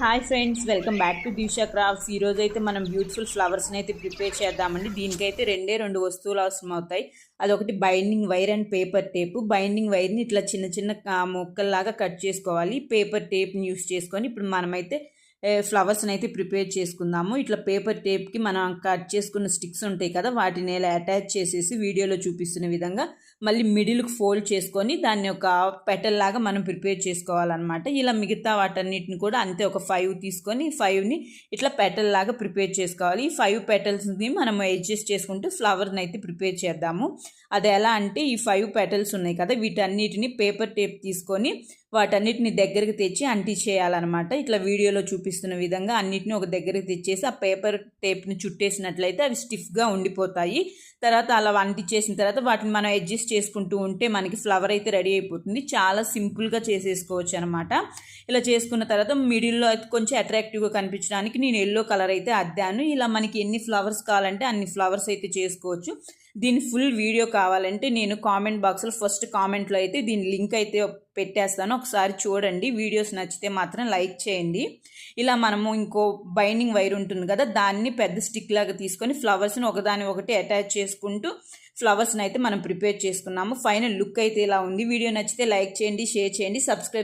Hi friends, welcome back to Divsha Crafts. ఈరోజు అయితే మనం బ్యూటిఫుల్ ఫ్లవర్స్ని అయితే ప్రిపేర్ చేద్దామండి. దీనికైతే రెండు వస్తువులు అవసరం అవుతాయి. అదొకటి binding wire and paper tape. Binding వైర్ని ఇట్లా చిన్న చిన్న ముక్కల్లాగా కట్ చేసుకోవాలి. పేపర్ టేప్ని యూస్ చేసుకొని ఇప్పుడు మనమైతే ఫ్లవర్స్ని అయితే ప్రిపేర్ చేసుకుందాము. ఇట్లా పేపర్ టేప్కి మనం కట్ చేసుకున్న స్టిక్స్ ఉంటాయి కదా, వాటిని ఇలా అటాచ్ చేసేసి వీడియోలో చూపిస్తున్న విధంగా మళ్ళీ మిడిల్కి ఫోల్డ్ చేసుకొని దాన్ని ఒక పెటల్ లాగా మనం ప్రిపేర్ చేసుకోవాలన్నమాట. ఇలా మిగతా వాటన్నిటిని కూడా అంతే ఒక 5 తీసుకొని 5ని ఇట్లా పెటల్ లాగా ప్రిపేర్ చేసుకోవాలి. ఈ 5 పెటల్స్ని మనం అడ్జస్ట్ చేసుకుంటూ ఫ్లవర్ని అయితే ప్రిపేర్ చేద్దాము. అది ఎలా అంటే ఈ 5 పెటల్స్ ఉన్నాయి కదా, వీటన్నిటిని పేపర్ టేప్ తీసుకొని వాటన్నిటిని దగ్గరికి తెచ్చి అంటించేయాలన్నమాట. ఇట్లా వీడియోలో చూపిస్తున్న విధంగా అన్నిటిని ఒక దగ్గరికి తెచ్చేసి ఆ పేపర్ టేప్ని చుట్టేసినట్లయితే అవి స్టిఫ్గా ఉండిపోతాయి. తర్వాత అలా అంటించేసిన తర్వాత వాటిని మనం అడ్జస్ట్ చేసుకుంటూ ఉంటే మనకి ఫ్లవర్ అయితే రెడీ అయిపోతుంది. చాలా సింపుల్గా చేసేసుకోవచ్చు అనమాట. ఇలా చేసుకున్న తర్వాత మిడిల్లో అయితే కొంచెం అట్రాక్టివ్గా కనిపించడానికి నేను ఎల్లో కలర్ అయితే అద్దాను. ఇలా మనకి ఎన్ని ఫ్లవర్స్ కావాలంటే అన్ని ఫ్లవర్స్ అయితే చేసుకోవచ్చు. దీని ఫుల్ వీడియో కావాలంటే నేను కామెంట్ బాక్స్లో ఫస్ట్ కామెంట్లో అయితే దీని లింక్ అయితే పెట్టేస్తాను, ఒకసారి చూడండి. వీడియోస్ నచ్చితే మాత్రం లైక్ చేయండి. ఇలా మనము ఇంకో బైండింగ్ వైర్ ఉంటుంది కదా, దాన్ని పెద్ద స్టిక్ లాగా తీసుకొని ఫ్లవర్స్ని ఒకదాని ఒకటి అటాచ్ చేసుకుంటూ ఫ్లవర్స్ని అయితే మనం ప్రిపేర్ చేసుకున్నాము. ఫైనల్ లుక్ అయితే ఇలా ఉంది. వీడియో నచ్చితే లైక్ చేయండి, షేర్ చేయండి, సబ్స్క్రైబ్